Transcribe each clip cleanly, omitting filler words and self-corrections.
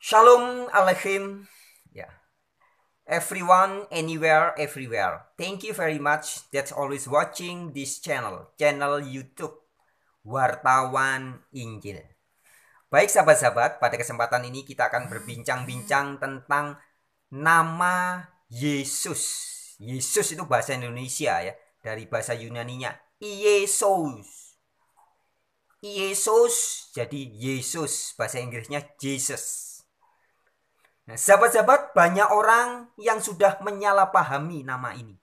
Shalom Aleichem. Yeah. Everyone, anywhere, everywhere. Thank you very much that's always watching this channel YouTube Wartawan Injil. Baik sahabat-sahabat, pada kesempatan ini kita akan berbincang-bincang tentang nama Yesus. Yesus itu bahasa Indonesia ya, dari bahasa Yunaninya Iesus. Iesus jadi Yesus, bahasa Inggrisnya Jesus. Nah, sahabat-sahabat, banyak orang yang sudah menyalahpahami nama ini.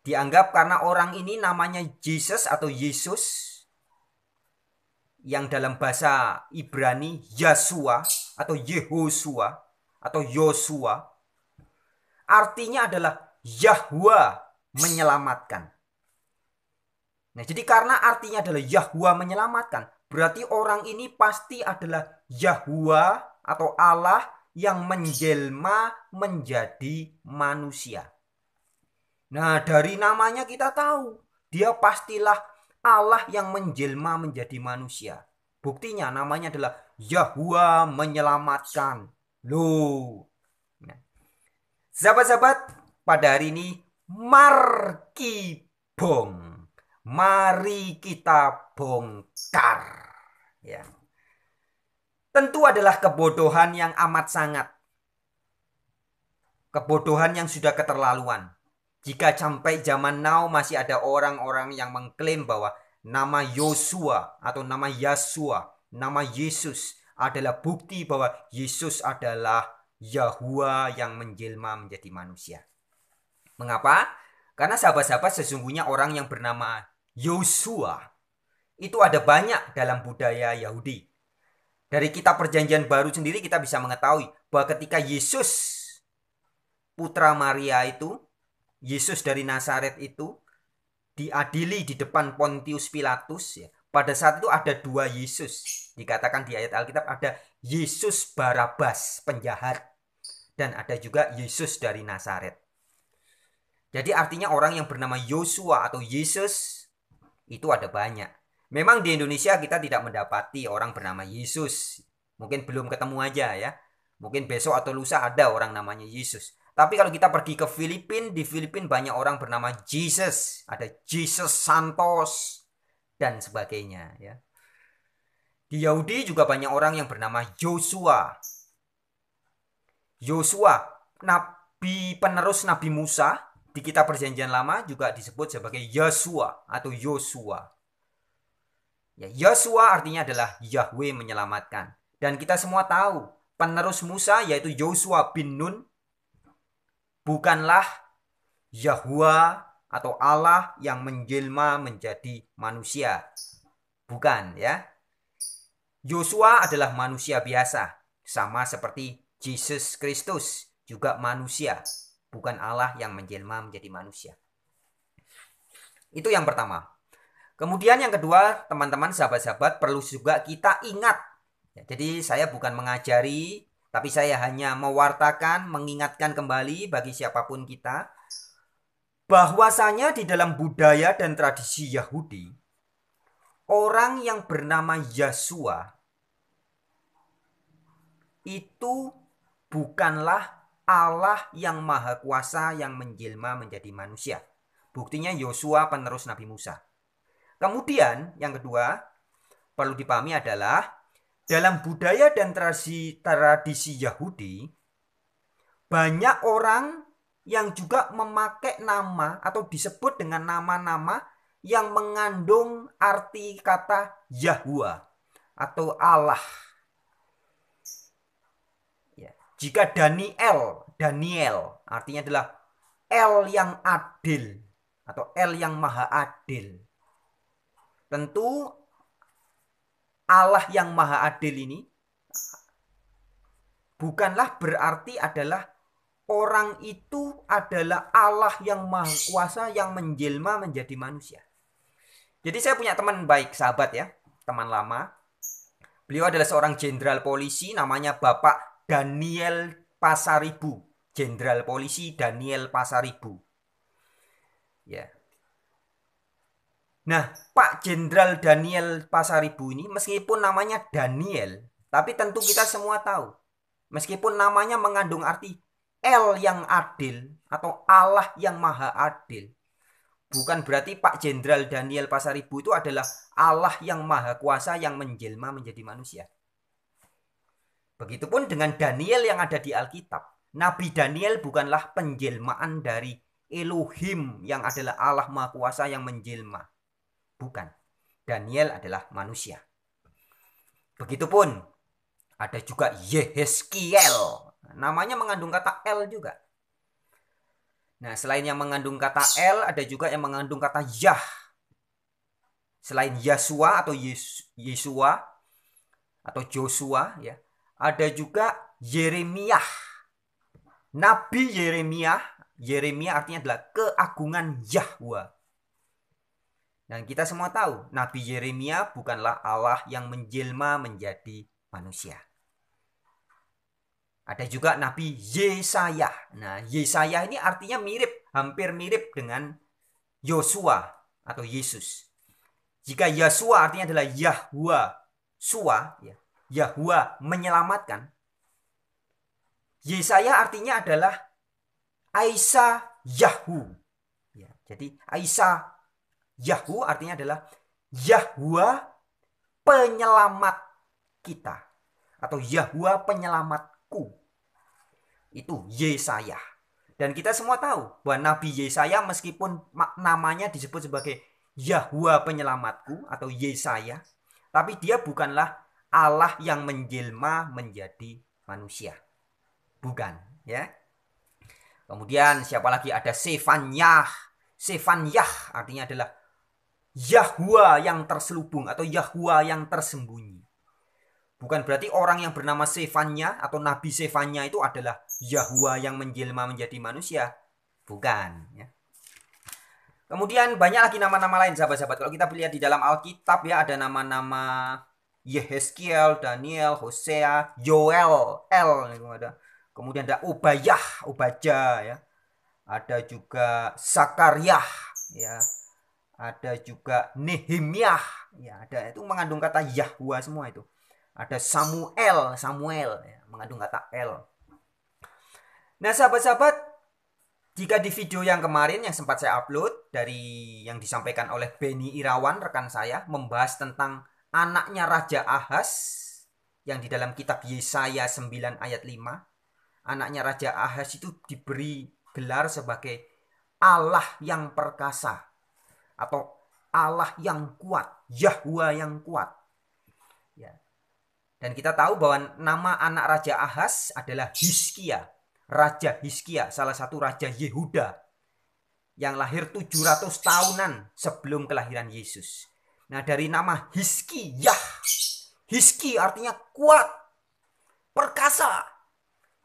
Dianggap karena orang ini namanya Jesus atau Yesus, yang dalam bahasa Ibrani Yasua atau Yehosua atau Yosua, artinya adalah Yahwa menyelamatkan. Nah, jadi karena artinya adalah Yahwa menyelamatkan, berarti orang ini pasti adalah Yahwa atau Allah yang menjelma menjadi manusia. Nah, dari namanya kita tahu dia pastilah Allah yang menjelma menjadi manusia. Buktinya namanya adalah Yahwa menyelamatkan. Loh. Nah, sahabat-sahabat, pada hari ini mari kita bongkar. Ya. Tentu adalah kebodohan yang amat sangat. Kebodohan yang sudah keterlaluan. Jika sampai zaman now masih ada orang-orang yang mengklaim bahwa nama Yosua atau nama Yasua, nama Yesus adalah bukti bahwa Yesus adalah Yahwa yang menjelma menjadi manusia. Mengapa? Karena sahabat-sahabat, sesungguhnya orang yang bernama Yosua itu ada banyak dalam budaya Yahudi. Dari kitab Perjanjian Baru sendiri kita bisa mengetahui bahwa ketika Yesus putra Maria itu, Yesus dari Nazaret itu diadili di depan Pontius Pilatus ya. Pada saat itu ada dua Yesus. Dikatakan di ayat Alkitab ada Yesus Barabas, penjahat, dan ada juga Yesus dari Nazaret. Jadi artinya orang yang bernama Yosua atau Yesus itu ada banyak. Memang di Indonesia kita tidak mendapati orang bernama Yesus. Mungkin belum ketemu aja ya. Mungkin besok atau lusa ada orang namanya Yesus. Tapi kalau kita pergi ke Filipina, di Filipina banyak orang bernama Jesus. Ada Jesus Santos dan sebagainya ya. Di Yahudi juga banyak orang yang bernama Joshua. Yosua, nabi penerus Nabi Musa, di kitab Perjanjian Lama juga disebut sebagai Yosua atau Yosua. Ya, Yosua artinya adalah Yahweh menyelamatkan. Dan kita semua tahu penerus Musa yaitu Yosua bin Nun bukanlah Yahwa atau Allah yang menjelma menjadi manusia. Bukan ya. Yosua adalah manusia biasa. Sama seperti Yesus Kristus juga manusia. Bukan Allah yang menjelma menjadi manusia. Itu yang pertama. Kemudian yang kedua, teman-teman sahabat-sahabat, perlu juga kita ingat. Ya, jadi saya bukan mengajari, tapi saya hanya mewartakan, mengingatkan kembali bagi siapapun kita, bahwasanya di dalam budaya dan tradisi Yahudi, orang yang bernama Yasua itu bukanlah Allah yang maha kuasa yang menjelma menjadi manusia. Buktinya Yosua penerus Nabi Musa. Kemudian yang kedua perlu dipahami adalah dalam budaya dan tradisi Yahudi banyak orang yang juga memakai nama atau disebut dengan nama-nama yang mengandung arti kata Yahwa atau Allah. Ya. Jika Daniel artinya adalah El yang adil atau El yang maha adil. Tentu Allah yang maha adil ini bukanlah berarti adalah orang itu adalah Allah yang maha kuasa yang menjelma menjadi manusia. Jadi saya punya teman baik, sahabat ya, teman lama. Beliau adalah seorang jenderal polisi, namanya Bapak Daniel Pasaribu. Jenderal polisi Daniel Pasaribu. Ya. Nah, Pak Jenderal Daniel Pasaribu ini meskipun namanya Daniel, tapi tentu kita semua tahu Meskipun namanya mengandung arti El yang adil atau Allah yang maha adil. Bukan berarti Pak Jenderal Daniel Pasaribu itu adalah Allah yang maha kuasa yang menjelma menjadi manusia. Begitupun dengan Daniel yang ada di Alkitab. Nabi Daniel bukanlah penjelmaan dari Elohim yang adalah Allah maha kuasa yang menjelma. Bukan. Daniel adalah manusia. Begitupun ada juga Yehezkiel. Namanya mengandung kata El juga. Nah, selain yang mengandung kata El, ada juga yang mengandung kata Yah. Selain Yasua atau Yesua atau Joshua, ya, ada juga Yeremiah. Nabi Yeremiah. Yeremiah artinya adalah keagungan Yahwa. Dan kita semua tahu, Nabi Yeremia bukanlah Allah yang menjelma menjadi manusia. Ada juga Nabi Yesaya. Nah, Yesaya ini artinya mirip, hampir mirip dengan Yosua atau Yesus. Jika Yosua artinya adalah Yahwa, Sua, ya, Yahwa menyelamatkan. Yesaya artinya adalah Aisa Yahu. Ya, jadi Aisa Yahu artinya adalah Yahwa penyelamat kita atau Yahwa penyelamatku. Itu Yesaya. Dan kita semua tahu bahwa Nabi Yesaya meskipun namanya disebut sebagai Yahwa penyelamatku atau Yesaya, tapi dia bukanlah Allah yang menjelma menjadi manusia. Bukan, ya. Kemudian siapa lagi? Ada Sefanyah. Sefanyah artinya adalah Yahwa yang terselubung atau Yahwa yang tersembunyi. Bukan berarti orang yang bernama Sefanya atau Nabi Sefanya itu adalah Yahwa yang menjelma menjadi manusia. Bukan. Ya. Kemudian banyak lagi nama-nama lain sahabat-sahabat. Kalau kita lihat di dalam Alkitab ya ada nama-nama Yehezkiel, Daniel, Hosea, Yoel, El itu ada. Kemudian ada Obadjah ya. Ada juga Zakariah ya. Ada juga Nehemiah ya, ada itu mengandung kata Yahwa semua itu. Ada Samuel ya, mengandung kata El. Nah, sahabat-sahabat, jika di video yang kemarin yang sempat saya upload dari yang disampaikan oleh Beni Irawan rekan saya membahas tentang anaknya Raja Ahaz yang di dalam kitab Yesaya 9 ayat 5, anaknya Raja Ahaz itu diberi gelar sebagai Allah yang perkasa atau Allah yang kuat, Yahwa yang kuat. Ya. Dan kita tahu bahwa nama anak Raja Ahaz adalah Hizkia. Raja Hizkia, salah satu Raja Yehuda yang lahir 700 tahunan sebelum kelahiran Yesus. Nah, dari nama Hizkiyah, Hizki artinya kuat, perkasa.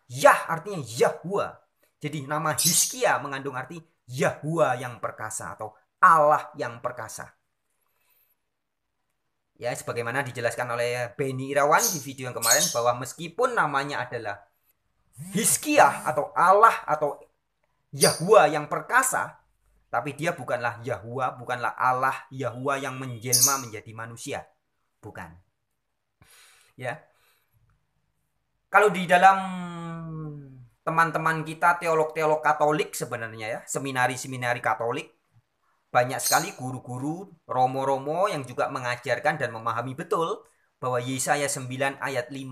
Yah artinya Yahwa. Jadi nama Hizkia mengandung arti Yahwa yang perkasa atau Allah yang perkasa. Ya, sebagaimana dijelaskan oleh Beni Irawan di video yang kemarin bahwa meskipun namanya adalah Hizkiah atau Allah atau Yahwa yang perkasa, tapi dia bukanlah Yahwa, bukanlah Allah Yahwa yang menjelma menjadi manusia. Bukan. Ya. Kalau di dalam teman-teman kita teolog-teolog Katolik sebenarnya ya, seminari-seminari Katolik, banyak sekali guru-guru, romo-romo yang juga mengajarkan dan memahami betul bahwa Yesaya 9 ayat 5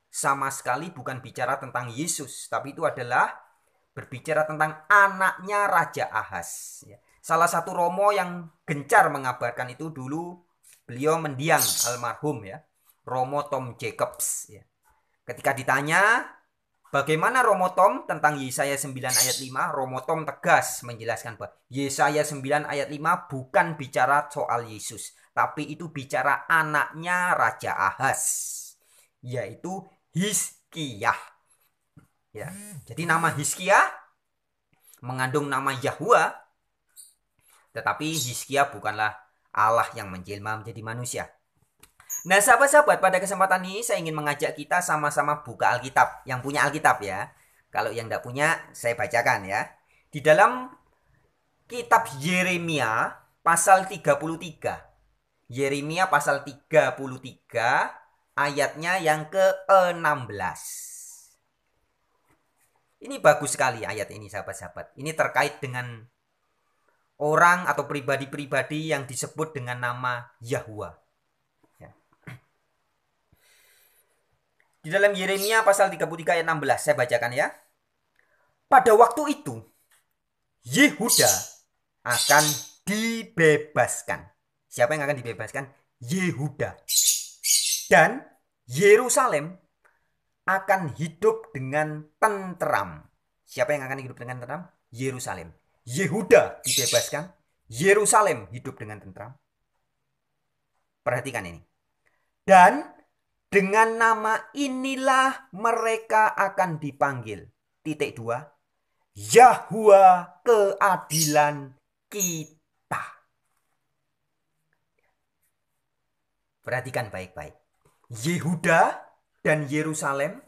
sama sekali bukan bicara tentang Yesus, tapi itu adalah berbicara tentang anaknya Raja Ahaz. Salah satu romo yang gencar mengabarkan itu dulu beliau mendiang almarhum ya, Romo Tom Jacobs. Ketika ditanya bagaimana Romo Tom tentang Yesaya 9 ayat 5, Romo Tom tegas menjelaskan bahwa Yesaya 9 ayat 5 bukan bicara soal Yesus, tapi itu bicara anaknya Raja Ahaz, yaitu Hizkiah. Ya, jadi nama Hizkiah mengandung nama Yahwa, tetapi Hizkiah bukanlah Allah yang menjelma menjadi manusia. Nah, sahabat-sahabat, pada kesempatan ini saya ingin mengajak kita sama-sama buka Alkitab. Yang punya Alkitab ya. Kalau yang tidak punya, saya bacakan ya. Di dalam kitab Yeremia pasal 33. Yeremia pasal 33 ayatnya yang ke-16. Ini bagus sekali ayat ini sahabat-sahabat. Ini terkait dengan orang atau pribadi-pribadi yang disebut dengan nama Yahwa. Ya. Di dalam Yeremia pasal 33 ayat 16 saya bacakan ya. Pada waktu itu Yehuda akan dibebaskan. Siapa yang akan dibebaskan? Yehuda. Dan Yerusalem akan hidup dengan tentram. Siapa yang akan hidup dengan tentram? Yerusalem. Yehuda dibebaskan, Yerusalem hidup dengan tentram. Perhatikan ini. Dan dengan nama inilah mereka akan dipanggil. Titik 2. Yahwa keadilan kita. Perhatikan baik-baik. Yehuda dan Yerusalem,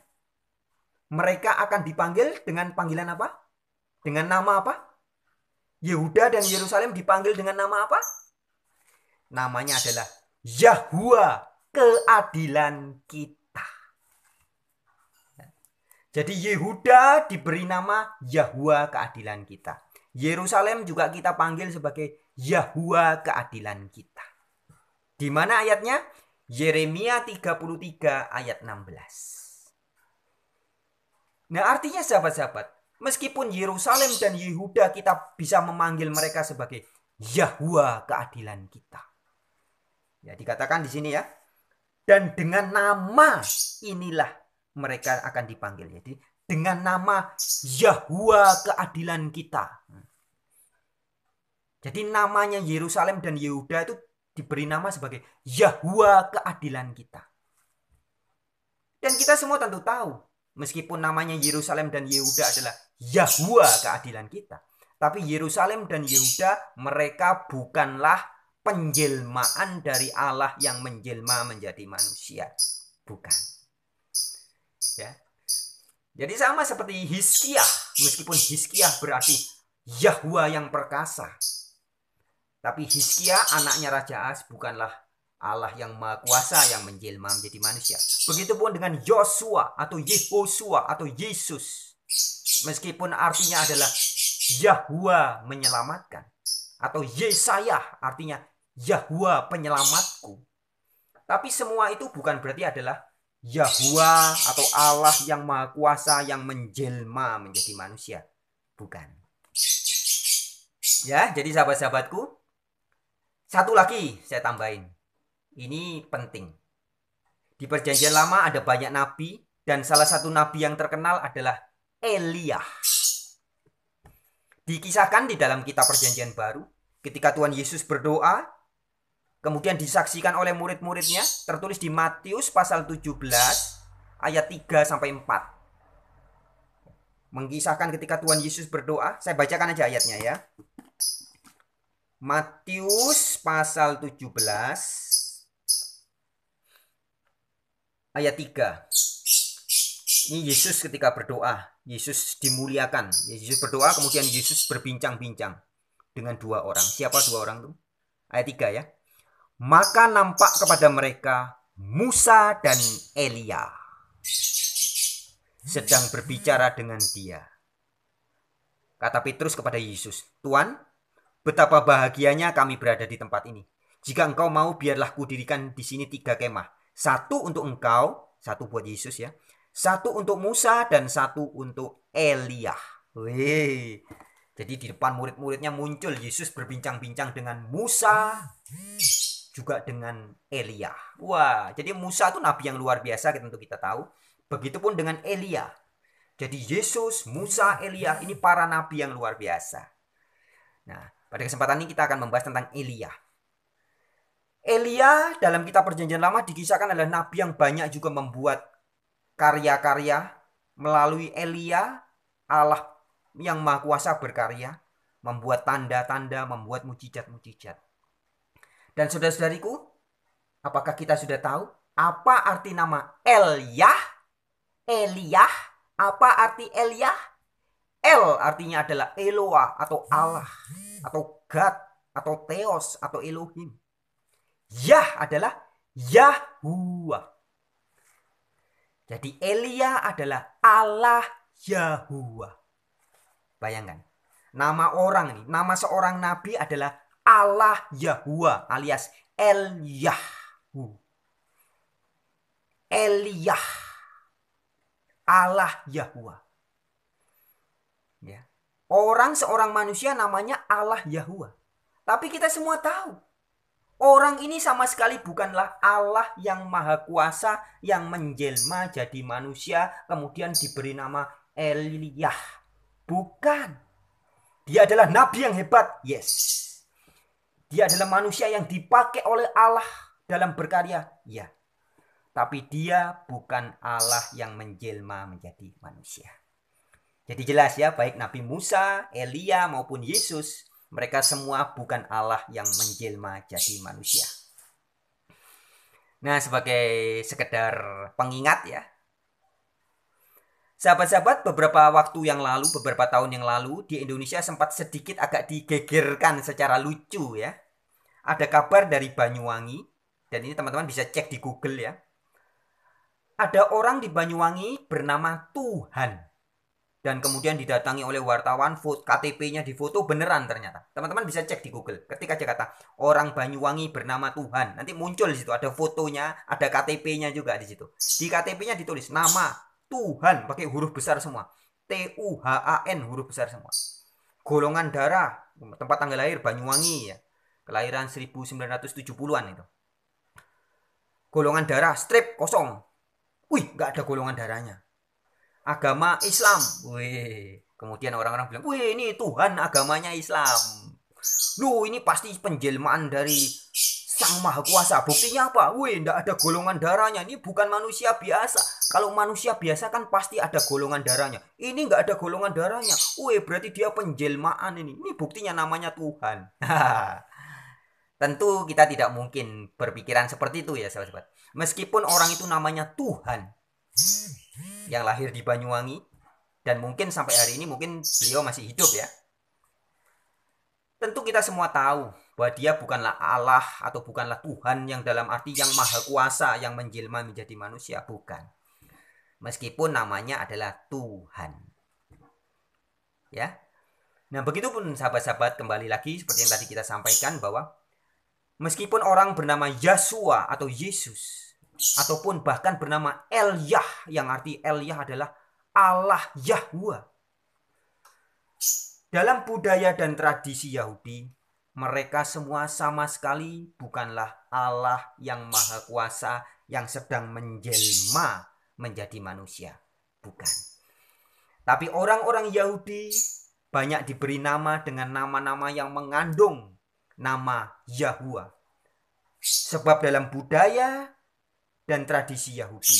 mereka akan dipanggil dengan panggilan apa? Dengan nama apa? Yehuda dan Yerusalem dipanggil dengan nama apa? Namanya adalah Yahwa keadilan kita. Jadi Yehuda diberi nama Yahwa keadilan kita. Yerusalem juga kita panggil sebagai Yahwa keadilan kita. Di mana ayatnya? Yeremia 33 ayat 16. Nah, artinya sahabat-sahabat, meskipun Yerusalem dan Yehuda kita bisa memanggil mereka sebagai Yahwa keadilan kita. Ya, dikatakan di sini ya. Dan dengan nama inilah mereka akan dipanggil. Jadi dengan nama Yahwa keadilan kita. Jadi namanya Yerusalem dan Yehuda itu diberi nama sebagai Yahwa keadilan kita. Dan kita semua tentu tahu, meskipun namanya Yerusalem dan Yehuda adalah Yahwa keadilan kita, tapi Yerusalem dan Yehuda mereka bukanlah penjelmaan dari Allah yang menjelma menjadi manusia. Bukan. Ya. Jadi sama seperti Hizkiah, meskipun Hizkiah berarti Yahwa yang perkasa, tapi Hizkiah anaknya Raja Ahaz bukanlah Allah yang maha kuasa yang menjelma menjadi manusia. Begitupun dengan Yosua atau Yehosua atau Yesus, meskipun artinya adalah Yahwa menyelamatkan, atau Yesaya artinya Yahwa penyelamatku, tapi semua itu bukan berarti adalah Yahwa atau Allah yang maha kuasa yang menjelma menjadi manusia. Bukan. Ya, jadi sahabat-sahabatku, satu lagi saya tambahin. Ini penting. Di Perjanjian Lama ada banyak nabi, dan salah satu nabi yang terkenal adalah Elia. Dikisahkan di dalam kitab Perjanjian Baru, ketika Tuhan Yesus berdoa, kemudian disaksikan oleh murid-muridnya, tertulis di Matius pasal 17 ayat 3 sampai 4. Mengisahkan ketika Tuhan Yesus berdoa, saya bacakan aja ayatnya ya. Matius pasal 17 ayat 3. Ini Yesus ketika berdoa, Yesus dimuliakan. Yesus berdoa, kemudian Yesus berbincang-bincang dengan dua orang. Siapa dua orang itu? Ayat 3 ya. Maka nampak kepada mereka Musa dan Elia sedang berbicara dengan dia. Kata Petrus kepada Yesus, Tuhan, betapa bahagianya kami berada di tempat ini. Jika engkau mau, biarlah kudirikan di sini 3 kemah. Satu untuk engkau, satu buat Yesus ya. Satu untuk Musa dan satu untuk Elia. Wih. Jadi di depan murid-muridnya muncul Yesus berbincang-bincang dengan Musa, juga dengan Elia. Wah, jadi Musa itu nabi yang luar biasa, tentu kita tahu. Begitupun dengan Elia. Jadi Yesus, Musa, Elia ini para nabi yang luar biasa. Nah, pada kesempatan ini kita akan membahas tentang Elia. Elia dalam kitab Perjanjian Lama dikisahkan adalah nabi yang banyak juga membuat karya-karya. Melalui Elia, Allah yang maha kuasa berkarya, membuat tanda-tanda, membuat mujizat-mujizat. Dan saudara-saudariku, apakah kita sudah tahu apa arti nama Elyah? Elia, apa arti Elia? El artinya adalah Eloah atau Allah, atau God, atau Theos, atau Elohim. Yah adalah Yahuwah. Jadi Elia adalah Allah Yahuwah. Bayangkan. Nama orang ini, nama seorang nabi adalah Allah Yahuwah alias Elyahu. Eliyah. Allah Yahuwah. Ya. Seorang manusia namanya Allah Yahuwah. Tapi kita semua tahu, orang ini sama sekali bukanlah Allah yang maha kuasa yang menjelma jadi manusia kemudian diberi nama Eliyah. Bukan. Dia adalah nabi yang hebat. Yes. Dia adalah manusia yang dipakai oleh Allah dalam berkarya. Ya. Tapi dia bukan Allah yang menjelma menjadi manusia. Jadi jelas ya, baik Nabi Musa, Elia maupun Yesus, mereka semua bukan Allah yang menjelma jadi manusia. Nah, sebagai sekedar pengingat ya, sahabat-sahabat, beberapa tahun yang lalu di Indonesia sempat sedikit agak digegerkan secara lucu ya. Ada kabar dari Banyuwangi, dan ini teman-teman bisa cek di Google ya. Ada orang di Banyuwangi bernama Tuhan. Dan kemudian didatangi oleh wartawan, KTP-nya difoto beneran ternyata. Teman-teman bisa cek di Google. Ketik aja kata orang Banyuwangi bernama Tuhan. Nanti muncul di situ, ada fotonya, ada KTP-nya juga di situ. Di KTP-nya ditulis nama Tuhan pakai huruf besar semua. TUHAN huruf besar semua. Golongan darah, tempat tanggal lahir Banyuwangi ya. Kelahiran 1970-an itu. Golongan darah strip kosong. Wih, nggak ada golongan darahnya. Agama Islam. Wih, kemudian orang-orang bilang, wih ini Tuhan agamanya Islam. Loh, ini pasti penjelmaan dari Sang Maha Kuasa. Buktinya apa? Wih, nggak ada golongan darahnya. Ini bukan manusia biasa. Kalau manusia biasa kan pasti ada golongan darahnya. Ini nggak ada golongan darahnya. Wih, berarti dia penjelmaan ini. Ini buktinya namanya Tuhan. Tentu kita tidak mungkin berpikiran seperti itu ya sahabat-sahabat. Meskipun orang itu namanya Tuhan yang lahir di Banyuwangi dan mungkin sampai hari ini mungkin beliau masih hidup ya. Tentu kita semua tahu bahwa dia bukanlah Allah atau bukanlah Tuhan yang dalam arti yang maha kuasa yang menjelma menjadi manusia, bukan. Meskipun namanya adalah Tuhan. Ya. Nah, begitupun sahabat-sahabat, kembali lagi seperti yang tadi kita sampaikan bahwa meskipun orang bernama Yasua atau Yesus ataupun bahkan bernama Elyah, yang arti Elyah adalah Allah Yahuwah. Dalam budaya dan tradisi Yahudi, mereka semua sama sekali bukanlah Allah yang maha kuasa yang sedang menjelma menjadi manusia. Bukan. Tapi orang-orang Yahudi banyak diberi nama dengan nama-nama yang mengandung nama Yahuwah. Sebab dalam budaya dan tradisi Yahudi,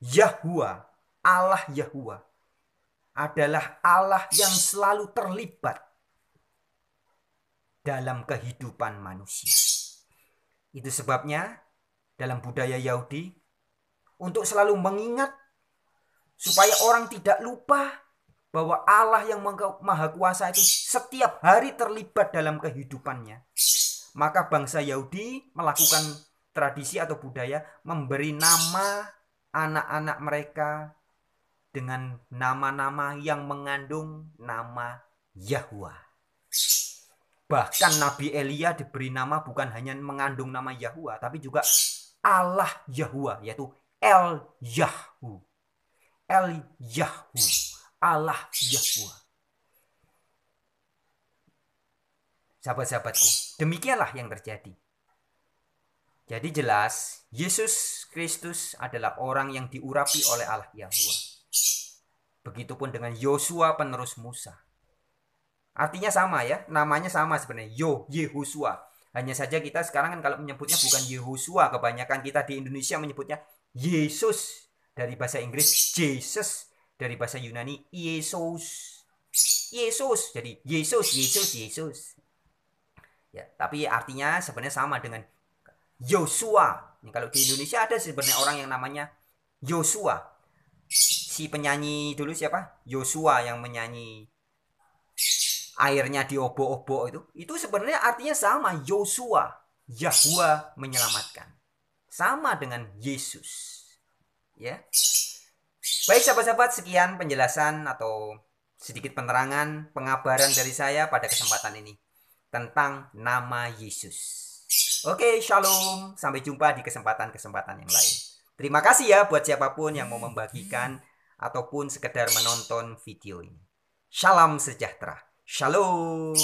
Yahuwah, Allah Yahuwah adalah Allah yang selalu terlibat dalam kehidupan manusia. Itu sebabnya dalam budaya Yahudi, untuk selalu mengingat supaya orang tidak lupa bahwa Allah yang maha kuasa itu setiap hari terlibat dalam kehidupannya, maka bangsa Yahudi melakukan tradisi atau budaya memberi nama anak-anak mereka dengan nama-nama yang mengandung nama Yahuwah. Bahkan Nabi Elia diberi nama bukan hanya mengandung nama Yahuwah, tapi juga Allah Yahuwah, yaitu El-Yahu. El-Yahu, Allah Yahuwah. Sahabat-sahabatku, demikianlah yang terjadi. Jadi jelas, Yesus Kristus adalah orang yang diurapi oleh Allah Yahuwah. Begitupun dengan Yosua penerus Musa. Artinya sama ya, namanya sama sebenarnya, Yehosua. Hanya saja kita sekarang kan kalau menyebutnya bukan Yehosua, kebanyakan kita di Indonesia menyebutnya Yesus. Dari bahasa Inggris Jesus, dari bahasa Yunani Yesus. Yesus, jadi Yesus. Ya, tapi artinya sebenarnya sama dengan Yosua. Kalau di Indonesia ada sebenarnya orang yang namanya Yosua. Si penyanyi dulu siapa? Yosua yang menyanyi airnya diobok-obok itu. Itu sebenarnya artinya sama, Yosua. Yahuwah menyelamatkan. Sama dengan Yesus. Ya. Baik sahabat-sahabat, sekian penjelasan atau sedikit penerangan, pengabaran dari saya pada kesempatan ini tentang nama Yesus. Oke, shalom. Sampai jumpa di kesempatan-kesempatan yang lain. Terima kasih ya buat siapapun yang mau membagikan ataupun sekedar menonton video ini. Salam sejahtera. Shalom.